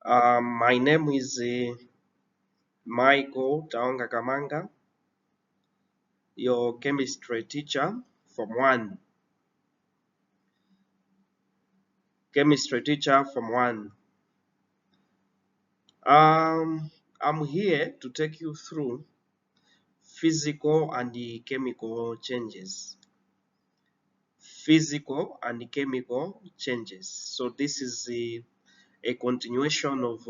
My name is Michael Tawonga Kamanga, your chemistry teacher from 1. Chemistry teacher from 1. I'm here to take you through physical and chemical changes. Physical and chemical changes. So this is a continuation of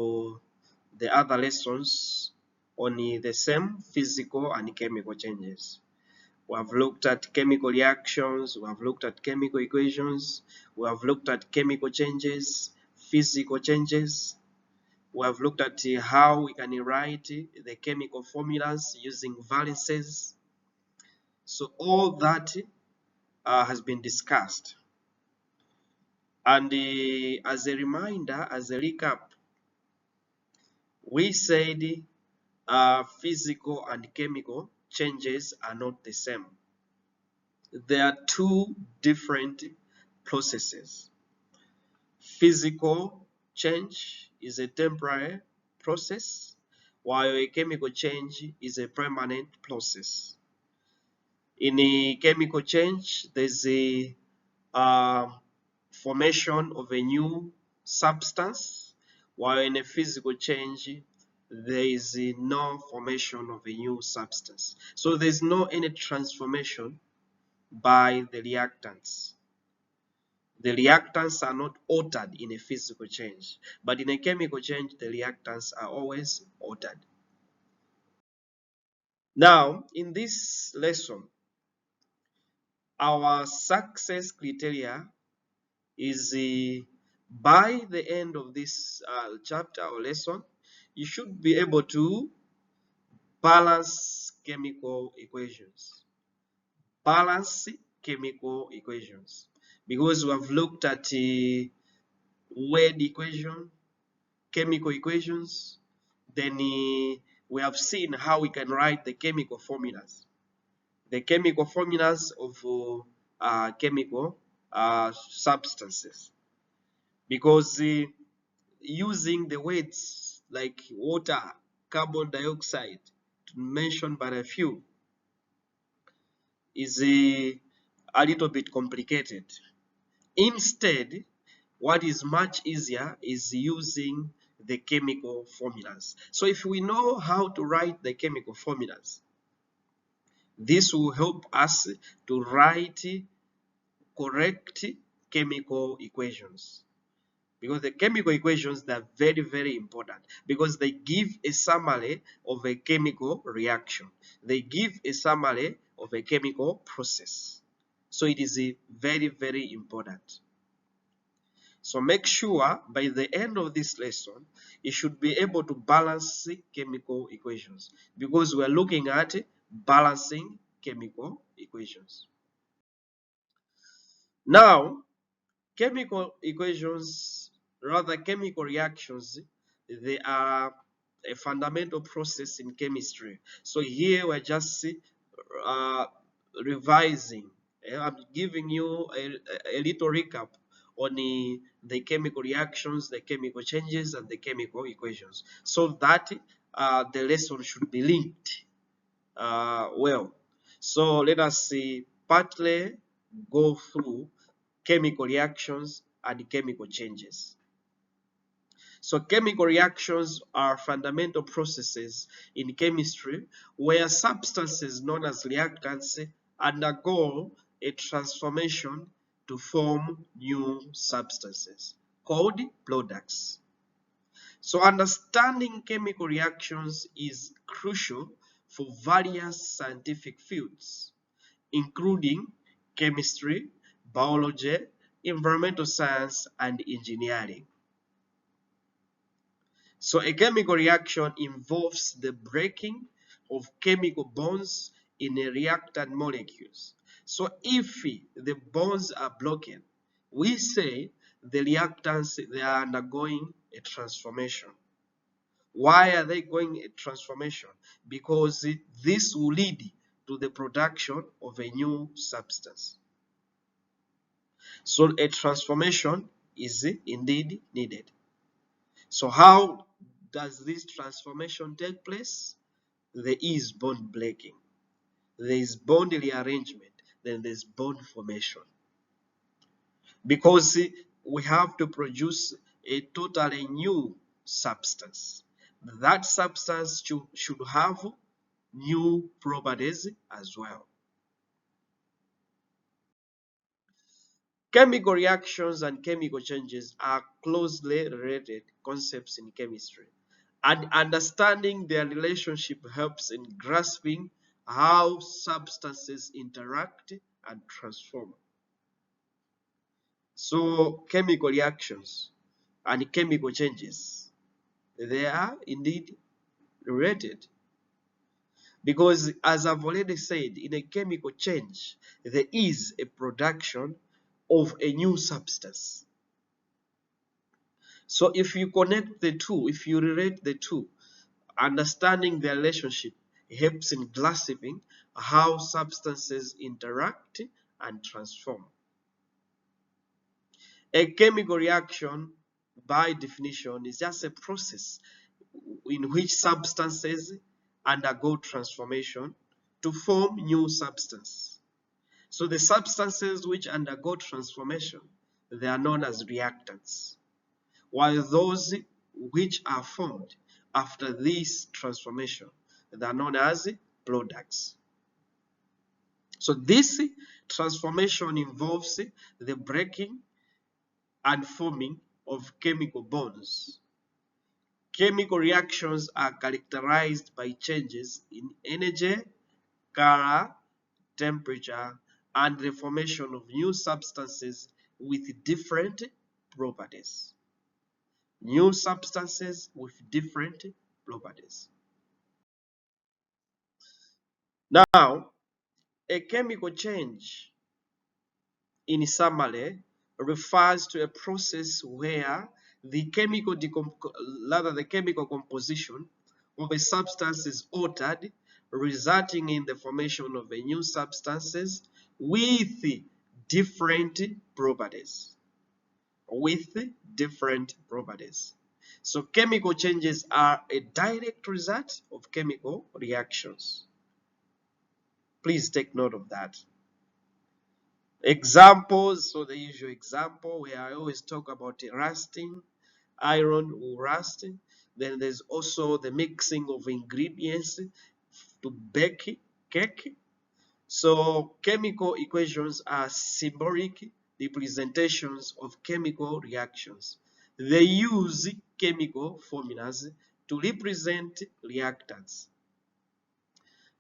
the other lessons on the same physical and chemical changes. We have looked at chemical reactions, we have looked at chemical equations, we have looked at chemical changes, physical changes. We have looked at how we can write the chemical formulas using valences. So all that has been discussed. And as a reminder, as a recap, we said physical and chemical changes are not the same. There are two different processes. Physical change is a temporary process, while a chemical change is a permanent process. In a chemical change, there's a formation of a new substance, while in a physical change, there is no formation of a new substance. So there's no any transformation by the reactants. The reactants are not altered in a physical change, but in a chemical change, the reactants are always altered. Now, in this lesson, our success criteria is by the end of this chapter or lesson, you should be able to balance chemical equations. Balance chemical equations. Because we have looked at word equation, chemical equations, then we have seen how we can write the chemical formulas. The chemical formulas of chemical substances. Because using the words like water, carbon dioxide, to mention but a few, is a little bit complicated. Instead, what is much easier is using the chemical formulas. So if we know how to write the chemical formulas, this will help us to write correct chemical equations. Because the chemical equations, they are very, very important because they give a summary of a chemical reaction. They give a summary of a chemical process. So it is very, very important. So make sure by the end of this lesson, you should be able to balance chemical equations because we are looking at balancing chemical equations. Now, chemical equations, rather chemical reactions, they are a fundamental process in chemistry. So here we're just revising. I'm giving you a little recap on the chemical reactions, the chemical changes, and the chemical equations, so that the lesson should be linked well. So let us see, partly go through chemical reactions and chemical changes. So chemical reactions are fundamental processes in chemistry where substances known as reactants undergo a transformation to form new substances called products. So understanding chemical reactions is crucial for various scientific fields, including chemistry, biology, environmental science, and engineering. So a chemical reaction involves the breaking of chemical bonds in a reactant molecules. So if the bonds are broken, we say the reactants, they are undergoing a transformation. Why are they going a transformation? Because this will lead to the production of a new substance. So a transformation is indeed needed. So how does this transformation take place? There is bond breaking, there is bond rearrangement, then there's bond formation. Because we have to produce a totally new substance. That substance should have new properties as well. Chemical reactions and chemical changes are closely related concepts in chemistry, and understanding their relationship helps in grasping how substances interact and transform. So chemical reactions and chemical changes, they are indeed related, because as I've already said, in a chemical change there is a production of a new substance. So if you connect the two, if you relate the two, understanding their relationship helps in grasping how substances interact and transform. A chemical reaction, by definition, is just a process in which substances undergo transformation to form new substance. So the substances which undergo transformation, they are known as reactants, while those which are formed after this transformation, they are known as products. So this transformation involves the breaking and forming of chemical bonds. Chemical reactions are characterized by changes in energy, color, temperature, and the formation of new substances with different properties. New substances with different properties. Now, a chemical change, in summary, refers to a process where the chemical composition of a substance is altered, resulting in the formation of a new substances with different properties. So chemical changes are a direct result of chemical reactions. Please take note of that. Examples, so the usual example where I always talk about rusting, iron will rust. Then there's also the mixing of ingredients to bake cake. So chemical equations are symbolic representations of chemical reactions. They use chemical formulas to represent reactants,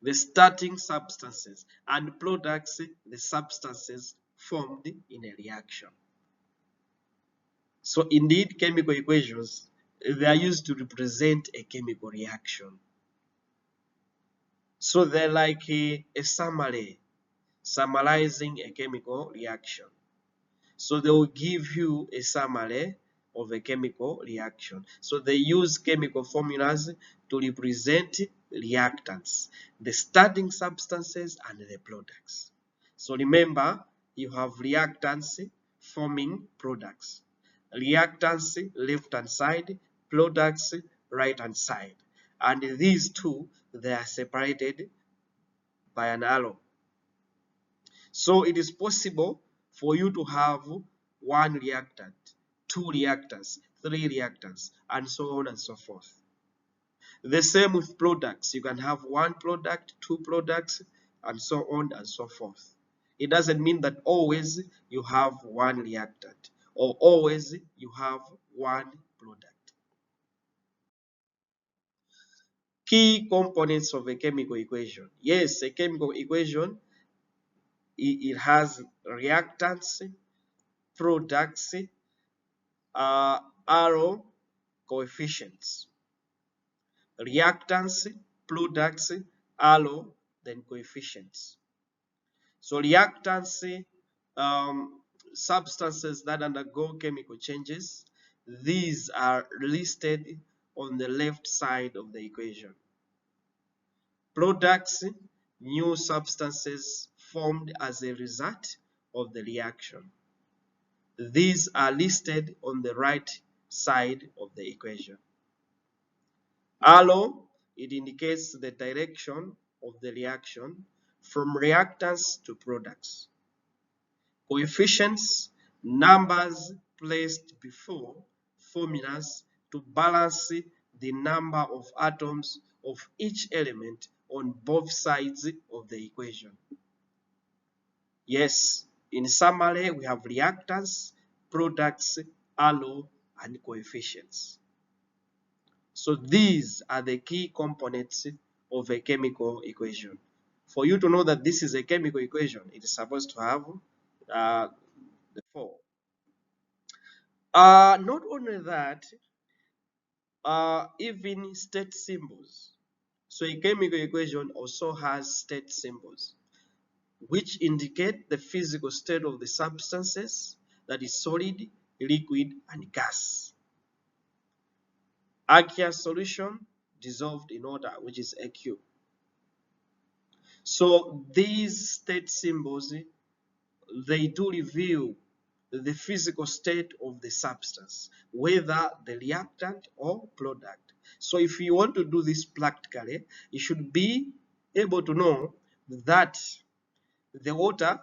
the starting substances, and products, the substances formed in a reaction. So indeed, chemical equations, they are used to represent a chemical reaction. So they're like a summary, summarizing a chemical reaction. So they will give you a summary of a chemical reaction. So they use chemical formulas to represent reactants, the starting substances and the products. So remember, you have reactants forming products. Reactants left hand side, products right hand side. And these two, they are separated by an arrow. So it is possible for you to have one reactant, two reactants, three reactants, and so on and so forth. The same with products. You can have one product, two products, and so on and so forth. It doesn't mean that always you have one reactant or always you have one product. Key components of a chemical equation. Yes, a chemical equation, it has reactants, products, arrow coefficients. Reactants, products, arrow, then coefficients. So reactants, substances that undergo chemical changes, these are listed on the left side of the equation. Products, new substances formed as a result of the reaction. These are listed on the right side of the equation. Arrow, it indicates the direction of the reaction from reactants to products. Coefficients, numbers placed before formulas to balance the number of atoms of each element on both sides of the equation. Yes, in summary, we have reactants, products, alloy, and coefficients. So these are the key components of a chemical equation. For you to know that this is a chemical equation, it is supposed to have the four. Not only that, even state symbols. So a chemical equation also has state symbols, which indicate the physical state of the substances, that is solid, liquid, and gas. Aqueous solution, dissolved in water, which is AQ. So these state symbols, they do reveal the physical state of the substance, whether the reactant or product. So if you want to do this practically, you should be able to know that the water,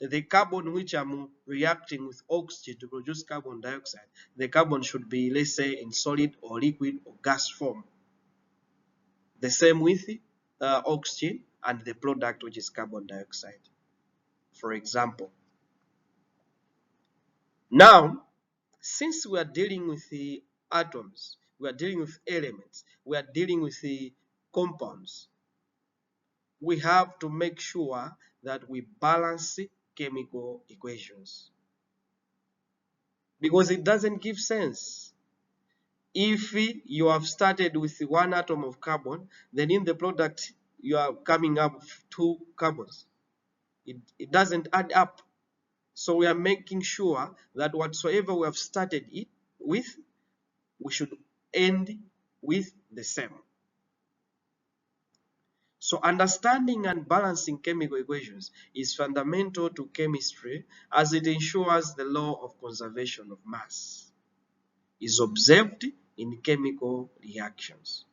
the carbon which I'm reacting with oxygen to produce carbon dioxide, the carbon should be, let's say, in solid or liquid or gas form. The same with oxygen and the product, which is carbon dioxide, for example. Now, since we are dealing with the atoms, we are dealing with elements, we are dealing with the compounds, we have to make sure that we balance chemical equations. Because it doesn't give sense. If you have started with one atom of carbon, then in the product you are coming up with two carbons. It doesn't add up. So we are making sure that whatsoever we have started it with, we should end with the same. So understanding and balancing chemical equations is fundamental to chemistry, as it ensures the law of conservation of mass is observed in chemical reactions.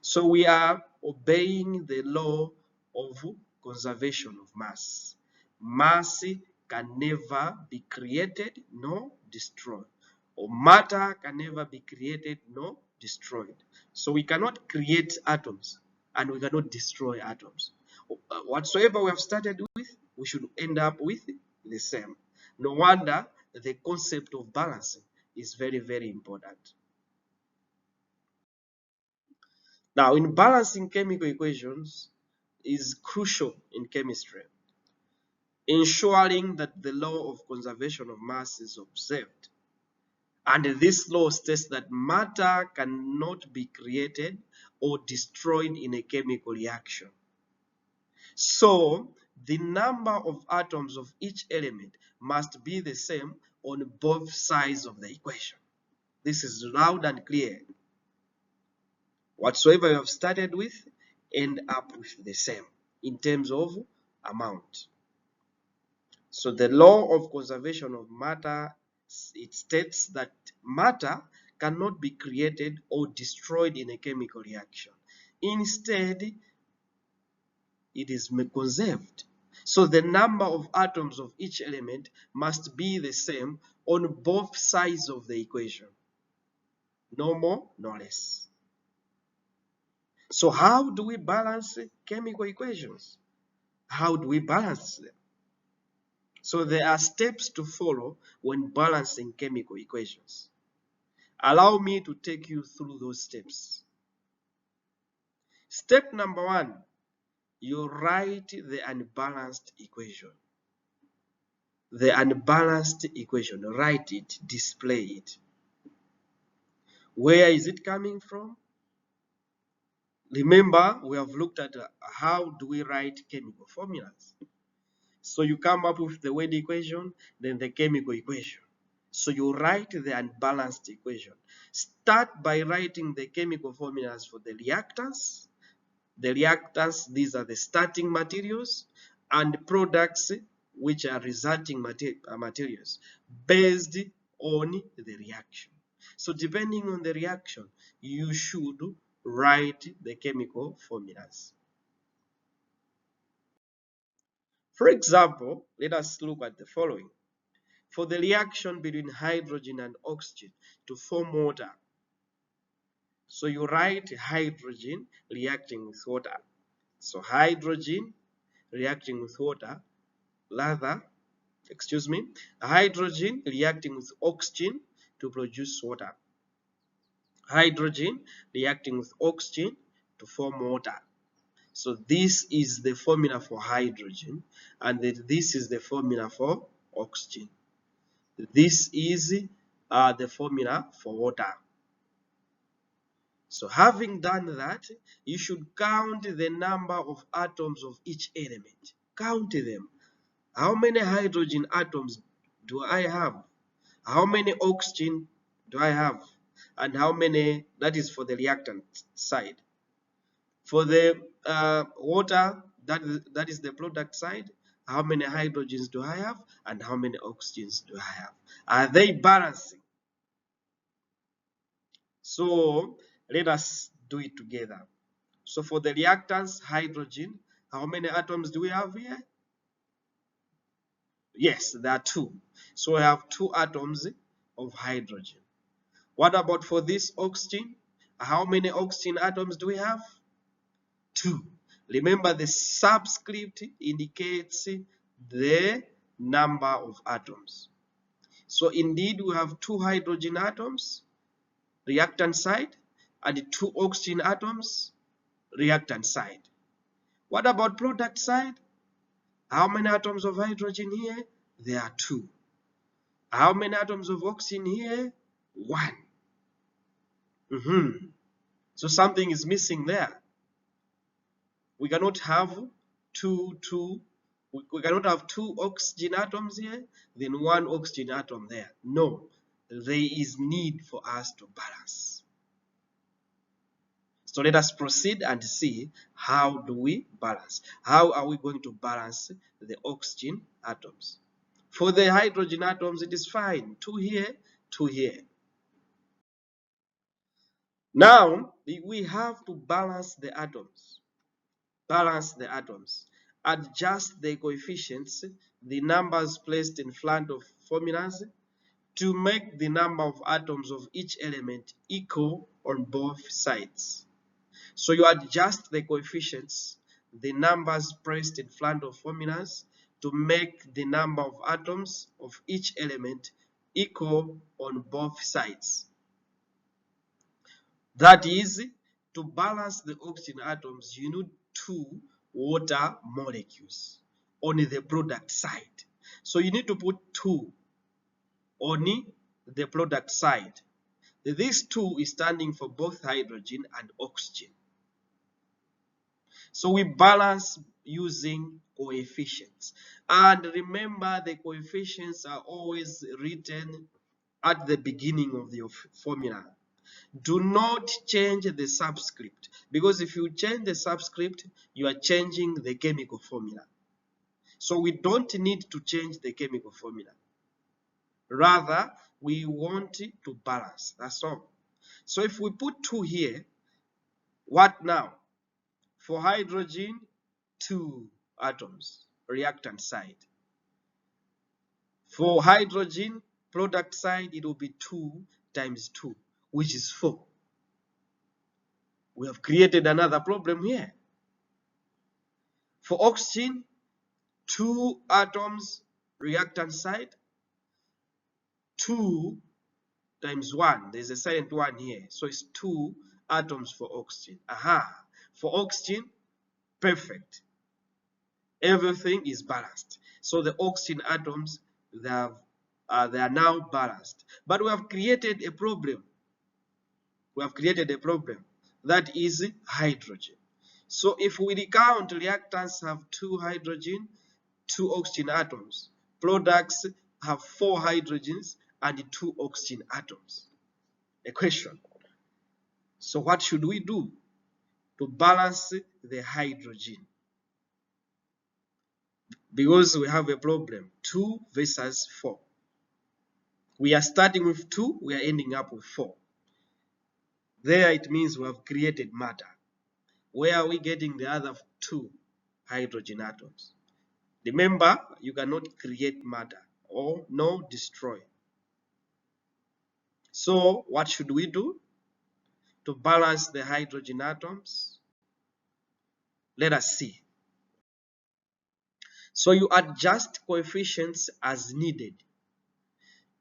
So we are obeying the law of conservation of mass. Mass can never be created nor destroyed, or matter can never be created nor destroyed. So we cannot create atoms and we cannot destroy atoms. Whatsoever we have started with, we should end up with the same. No wonder the concept of balancing is very, very important. Now, in balancing chemical equations is crucial in chemistry, ensuring that the law of conservation of mass is observed. And this law states that matter cannot be created or destroyed in a chemical reaction. So, the number of atoms of each element must be the same on both sides of the equation. This is loud and clear. Whatsoever you have started with, end up with the same in terms of amount. So the law of conservation of matter, it states that matter cannot be created or destroyed in a chemical reaction. Instead, it is conserved. So the number of atoms of each element must be the same on both sides of the equation. No more, no less. So how do we balance chemical equations? How do we balance them? So there are steps to follow when balancing chemical equations. Allow me to take you through those steps. Step number one, you write the unbalanced equation. The unbalanced equation, write it, display it. Where is it coming from? Remember, we have looked at how do we write chemical formulas. So you come up with the word equation, then the chemical equation. So you write the unbalanced equation. Start by writing the chemical formulas for the reactants. The reactants, these are the starting materials, and products, which are resulting materials based on the reaction. So depending on the reaction, you should write the chemical formulas. For example, let us look at the following. For the reaction between hydrogen and oxygen to form water, so you write hydrogen reacting with water. So hydrogen reacting with water, hydrogen reacting with oxygen to produce water. Hydrogen reacting with oxygen to form water. So this is the formula for hydrogen, and this is the formula for oxygen. This is the formula for water. So having done that, you should count the number of atoms of each element. Count them. How many hydrogen atoms do I have? How many oxygen do I have? And how many, that is for the reactant side. For the water, that is the product side, how many hydrogens do I have? And how many oxygens do I have? Are they balancing? So let us do it together. So for the reactants, hydrogen, how many atoms do we have here? Yes, there are 2. So I have 2 atoms of hydrogen. What about for this oxygen? How many oxygen atoms do we have? 2. Remember, the subscript indicates the number of atoms. So indeed we have 2 hydrogen atoms, reactant side, and 2 oxygen atoms, reactant side. What about product side? How many atoms of hydrogen here? There are 2. How many atoms of oxygen here? 1. So something is missing there. We cannot have we cannot have 2 oxygen atoms here, then 1 oxygen atom there. No, there is need for us to balance. So let us proceed and see how do we balance. How are we going to balance the oxygen atoms? For the hydrogen atoms, it is fine. 2 here, 2 here. Now, we have to balance the atoms. Balance the atoms. Adjust the coefficients, the numbers placed in front of formulas, to make the number of atoms of each element equal on both sides. So you adjust the coefficients, the numbers placed in front of formulas, to make the number of atoms of each element equal on both sides. That is, to balance the oxygen atoms, you need 2 water molecules on the product side. So you need to put 2 on the product side. This 2 is standing for both hydrogen and oxygen. So we balance using coefficients. And remember, the coefficients are always written at the beginning of the formula. Do not change the subscript, because if you change the subscript, you are changing the chemical formula. So we don't need to change the chemical formula. Rather, we want to balance. That's all. So if we put 2 here, what now? For hydrogen, 2 atoms, reactant side. For hydrogen, product side, it will be 2 times 2, which is 4. We have created another problem here. For oxygen, 2 atoms, reactant side, 2 times 1. There's a silent 1 here. So it's 2 atoms for oxygen. For oxygen, perfect. Everything is balanced. So the oxygen atoms, they are now balanced. But we have created a problem. We have created a problem. That is hydrogen. So if we recount, reactants have 2 hydrogen, 2 oxygen atoms. Products have 4 hydrogens and 2 oxygen atoms. A question. So what should we do to balance the hydrogen? Because we have a problem, 2 versus 4. We are starting with 2, we are ending up with 4. There it means we have created matter. Where are we getting the other 2 hydrogen atoms? Remember, you cannot create matter or no destroy. So what should we do to balance the hydrogen atoms? Let us see. So you adjust coefficients as needed.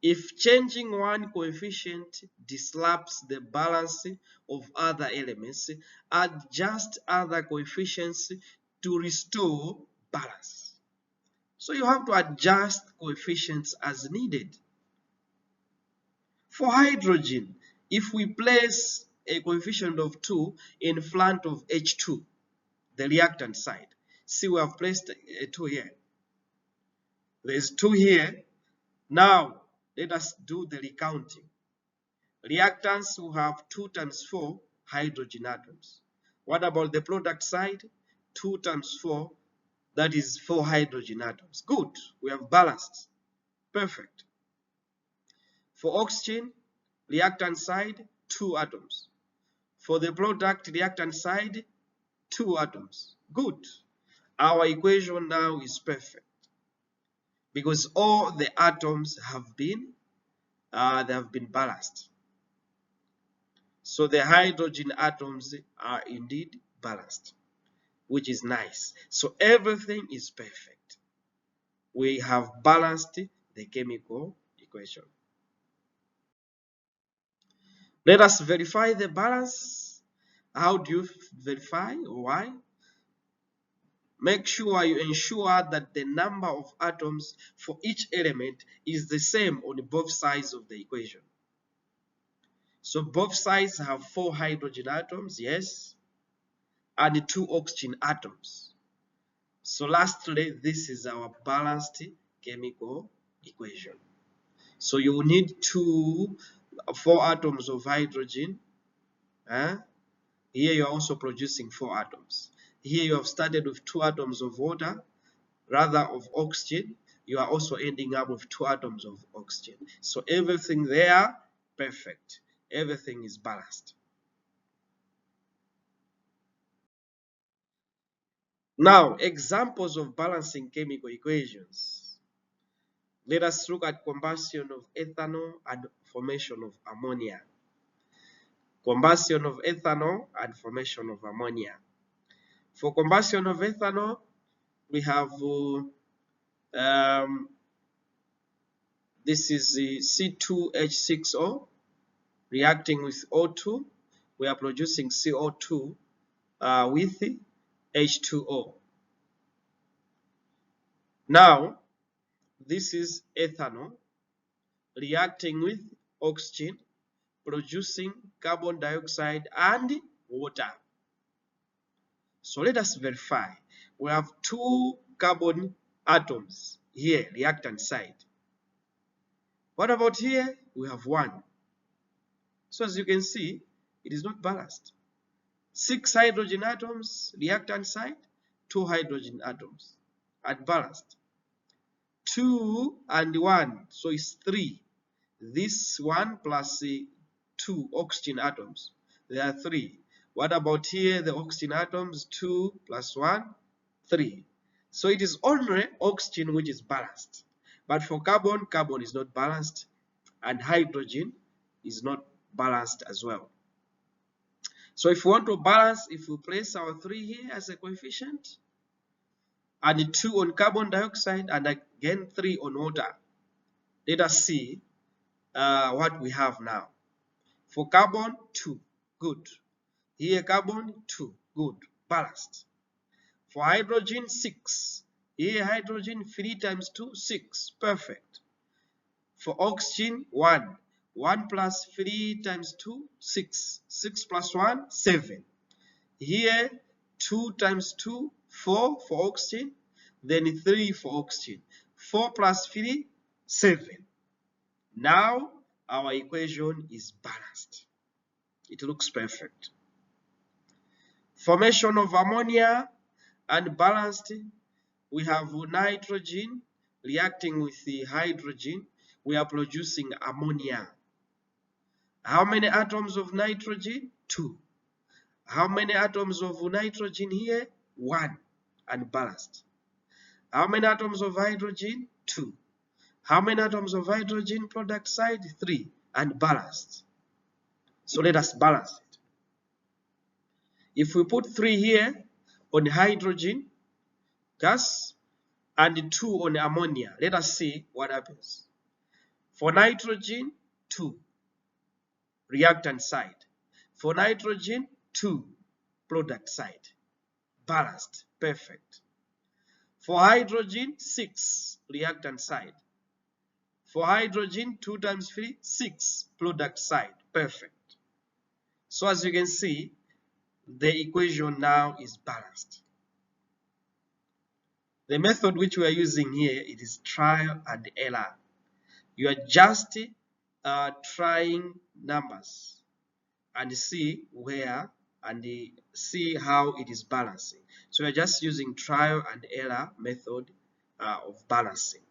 If changing one coefficient disrupts the balance of other elements, adjust other coefficients to restore balance. So you have to adjust coefficients as needed. For hydrogen, if we place a coefficient of 2 in front of H2, the reactant side, see we have placed a 2 here. There's 2 here. Now, let us do the recounting. Reactants will have 2 times 4 hydrogen atoms. What about the product side? 2 times 4, that is 4 hydrogen atoms. Good, we have balanced. Perfect. For oxygen, reactant side, 2 atoms. For the product reactant side, 2 atoms. Good. Our equation now is perfect because all the atoms have been balanced. So the hydrogen atoms are indeed balanced, which is nice. So everything is perfect. We have balanced the chemical equation. Let us verify the balance. How do you verify? Why? Make sure you ensure that the number of atoms for each element is the same on both sides of the equation. So both sides have 4 hydrogen atoms, yes, and 2 oxygen atoms. So lastly, this is our balanced chemical equation. So you need 4 atoms of hydrogen. Here you are also producing 4 atoms. Here you have started with 2 atoms of water, rather of oxygen. You are also ending up with 2 atoms of oxygen. So everything there, perfect. Everything is balanced. Now, examples of balancing chemical equations. Let us look at combustion of ethanol and formation of ammonia. Combustion of ethanol and formation of ammonia. For combustion of ethanol, we have this is the C2H6O reacting with O2. We are producing CO2 with H2O. Now, this is ethanol reacting with oxygen, producing carbon dioxide and water. So let us verify. We have 2 carbon atoms here, reactant side. What about here? We have 1. So as you can see, it is not balanced. 6 hydrogen atoms, reactant side, 2 hydrogen atoms, unbalanced. 2 and 1, so it's 3. This 1 plus 2 oxygen atoms, there are 3. What about here, the oxygen atoms? 2 plus 1, 3. So it is only oxygen which is balanced. But for carbon, carbon is not balanced, and hydrogen is not balanced as well. So if we want to balance, if we place our 3 here as a coefficient, and 2 on carbon dioxide, and again 3 on water, let us see what we have now. For carbon, 2, good. Here carbon, 2, good, balanced. For hydrogen, 6. Here hydrogen, 3 times 2, 6, perfect. For oxygen, 1. 1 plus 3 times 2, 6. 6 plus 1, 7. Here, 2 times 2, 4 for oxygen, then 3 for oxygen. 4 plus 3, 7. Now, our equation is balanced. It looks perfect. Formation of ammonia, unbalanced. We have nitrogen reacting with the hydrogen. we are producing ammonia. How many atoms of nitrogen? 2. How many atoms of nitrogen here? 1, and balanced. How many atoms of hydrogen? 2. How many atoms of hydrogen product side? 3, and balanced. So let us balance it. If we put 3 here on hydrogen gas and 2 on ammonia, let us see what happens. For nitrogen, 2, reactant side. For nitrogen, 2, product side. Balanced, perfect. For hydrogen, 6, reactant side. For hydrogen, 2 times 3, 6, product side, perfect. So as you can see, the equation now is balanced. The method which we are using here, it is trial and error. You are just trying numbers and see where and see how it is balancing. So we are just using trial and error method of balancing.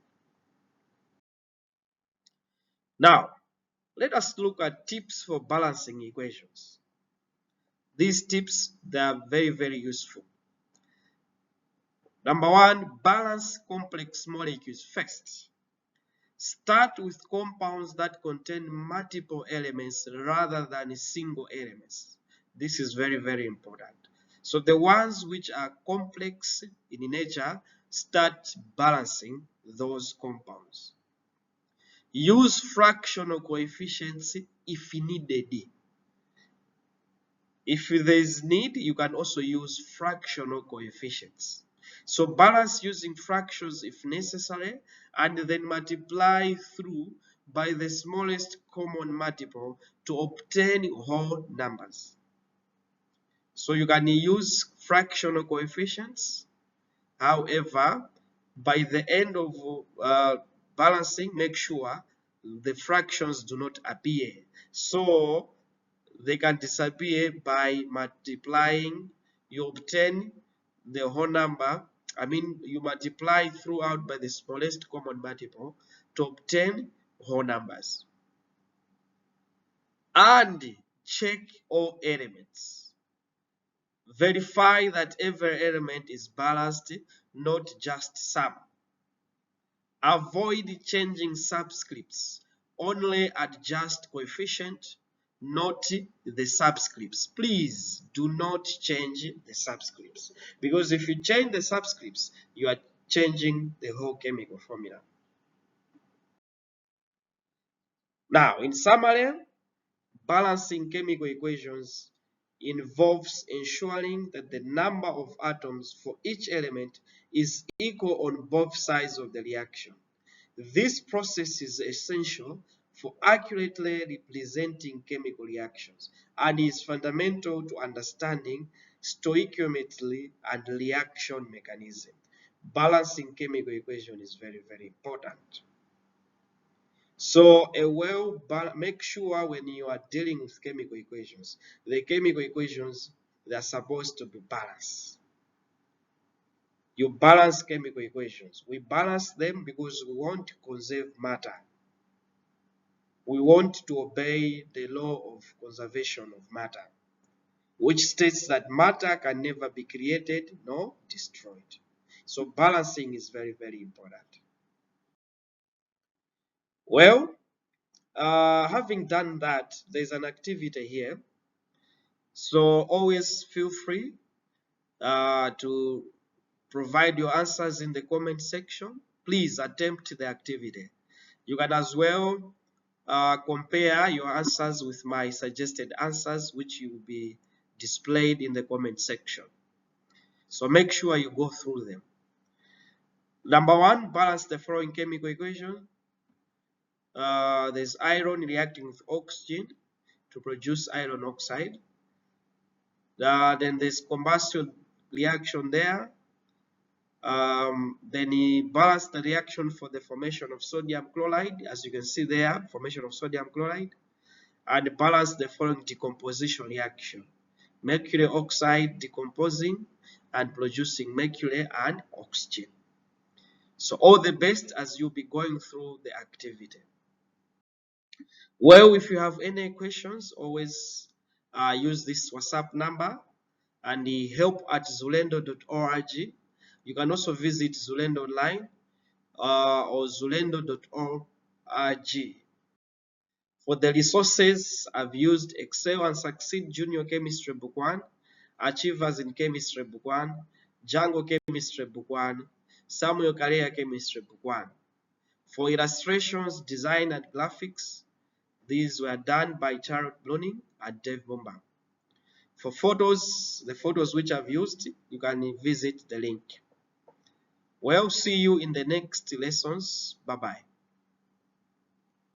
Now, let us look at tips for balancing equations. These tips, they are very, very useful. Number 1, balance complex molecules first. Start with compounds that contain multiple elements rather than single elements. This is very, very important. So the ones which are complex in nature, start balancing those compounds. Use fractional coefficients if needed. If there is need, you can also use fractional coefficients. So balance using fractions if necessary, and then multiply through by the smallest common multiple to obtain whole numbers. So you can use fractional coefficients. However, by the end of balancing, make sure the fractions do not appear. So they can disappear by multiplying. You obtain the whole number. I mean, you multiply throughout by the smallest common multiple to obtain whole numbers. And check all elements. Verify that every element is balanced, not just some. Avoid changing subscripts. Only adjust coefficient, not the subscripts. Please do not change the subscripts, because if you change the subscripts, you are changing the whole chemical formula. Now, in summary, balancing chemical equations involves ensuring that the number of atoms for each element is equal on both sides of the reaction. This process is essential for accurately representing chemical reactions and is fundamental to understanding stoichiometry and reaction mechanism. Balancing chemical equation is very, very important. So make sure when you are dealing with chemical equations, the chemical equations, they are supposed to be balanced. You balance chemical equations. We balance them because we want to conserve matter. We want to obey the law of conservation of matter, which states that matter can never be created nor destroyed. So balancing is very, very important. Well, having done that, there's an activity here. So always feel free to provide your answers in the comment section. Please attempt the activity. You can as well compare your answers with my suggested answers, which will be displayed in the comment section. So make sure you go through them. Number 1, balance the following chemical equation. There's iron reacting with oxygen to produce iron oxide. Then there's combustion reaction there. Then he balanced the reaction for the formation of sodium chloride, as you can see there, formation of sodium chloride, and balance the following decomposition reaction. Mercury oxide decomposing and producing mercury and oxygen. So all the best as you'll be going through the activity. Well, if you have any questions, always use this WhatsApp number and the help@xulendo.org. You can also visit Xulendo online or xulendo.org. For the resources, I've used Excel and Succeed Junior Chemistry Book 1, Achievers in Chemistry Book 1, Django Chemistry Book 1, Samuel Kareya Chemistry Book 1. For illustrations, design, and graphics, these were done by Charlotte Bloning and Dave Bomba. For photos, the photos which I've used, you can visit the link. Well, see you in the next lessons. Bye-bye.